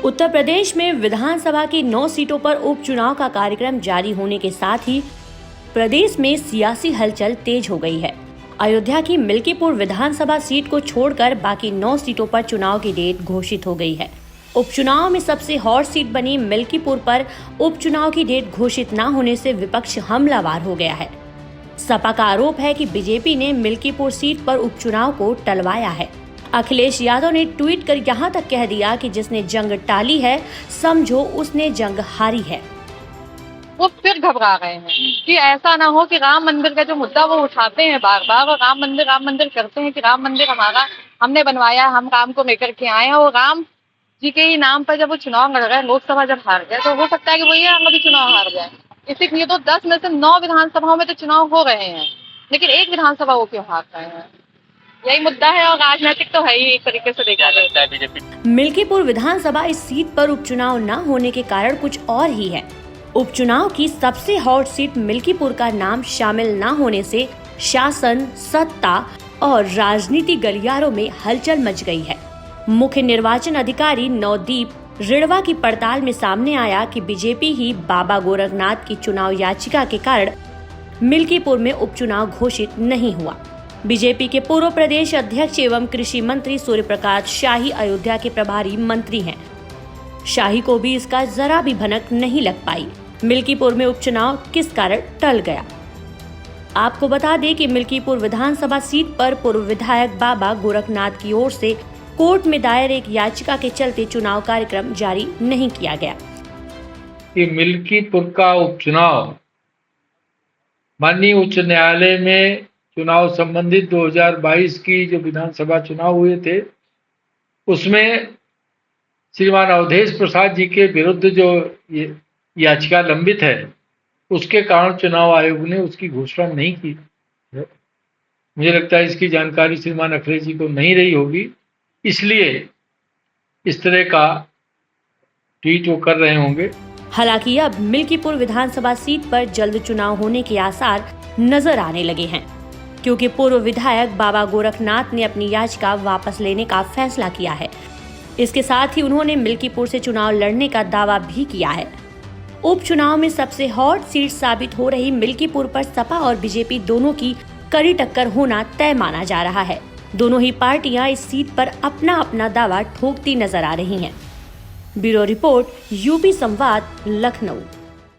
उत्तर प्रदेश में विधानसभा की 9 सीटों पर उपचुनाव का कार्यक्रम जारी होने के साथ ही प्रदेश में सियासी हलचल तेज हो गई है। अयोध्या की मिल्कीपुर विधानसभा सीट को छोड़कर बाकी 9 सीटों पर चुनाव की डेट घोषित हो गई है। उपचुनाव में सबसे हॉट सीट बनी मिल्कीपुर पर उपचुनाव की डेट घोषित न होने से विपक्ष हमलावर हो गया है। सपा का आरोप है कि बीजेपी ने मिल्कीपुर सीट पर उपचुनाव को टलवाया है। अखिलेश यादव ने ट्वीट कर यहां तक कह दिया कि जिसने जंग टाली है समझो उसने जंग हारी है। वो फिर घबरा गए हैं कि ऐसा ना हो कि राम मंदिर का जो मुद्दा वो उठाते हैं बार बार और राम मंदिर करते हैं कि राम मंदिर हमारा हमने बनवाया, हम राम को लेकर के आए हैं और राम जी के ही नाम पर जब वो चुनाव लड़ रहे हैं, लोकसभा जब हार गए तो हो सकता है कि वो ये अभी चुनाव हार जाए। इसीलिए तो 10 में से 9 विधानसभाओं में तो चुनाव हो रहे हैं, लेकिन एक विधानसभा वो क्यों हार रहे हैं, यही मुद्दा है। और राजनीतिक तो है ही एक तरीके से देखा जाता है बीजेपी। मिल्कीपुर विधानसभा इस सीट पर उपचुनाव न होने के कारण कुछ और ही है। उपचुनाव की सबसे हॉट सीट मिल्कीपुर का नाम शामिल न होने से शासन, सत्ता और राजनीति गलियारों में हलचल मच गई है। मुख्य निर्वाचन अधिकारी नवदीप रिड़वा की पड़ताल में सामने आया कि बीजेपी ही बाबा गोरखनाथ की चुनाव याचिका के कारण मिल्कीपुर में उपचुनाव घोषित नहीं हुआ। बीजेपी के पूर्व प्रदेश अध्यक्ष एवं कृषि मंत्री सूर्य प्रकाश शाही अयोध्या के प्रभारी मंत्री हैं। शाही को भी इसका जरा भी भनक नहीं लग पाई मिल्कीपुर में उपचुनाव किस कारण टल गया। आपको बता दें कि मिल्कीपुर विधानसभा सीट पर पूर्व विधायक बाबा गोरखनाथ की ओर से कोर्ट में दायर एक याचिका के चलते चुनाव कार्यक्रम जारी नहीं किया गया। कि मिल्कीपुर का उपचुनाव माननीय उच्च न्यायालय में चुनाव संबंधित 2022 की जो विधानसभा चुनाव हुए थे उसमें श्रीमान अवधेश प्रसाद जी के विरुद्ध जो याचिका लंबित है उसके कारण चुनाव आयोग ने उसकी घोषणा नहीं की। मुझे लगता है इसकी जानकारी श्रीमान अखिलेश जी को नहीं रही होगी, इसलिए इस तरह का ट्वीट वो कर रहे होंगे। हालांकि अब मिल्कीपुर विधानसभा सीट पर जल्द चुनाव होने के आसार नजर आने लगे हैं, क्योंकि पूर्व विधायक बाबा गोरखनाथ ने अपनी याचिका वापस लेने का फैसला किया है। इसके साथ ही उन्होंने मिल्कीपुर से चुनाव लड़ने का दावा भी किया है। उपचुनाव में सबसे हॉट सीट साबित हो रही मिल्कीपुर पर सपा और बीजेपी दोनों की कड़ी टक्कर होना तय माना जा रहा है। दोनों ही पार्टियां इस सीट पर अपना अपना दावा ठोकती नजर आ रही हैं। ब्यूरो रिपोर्ट, यूपी संवाद, लखनऊ।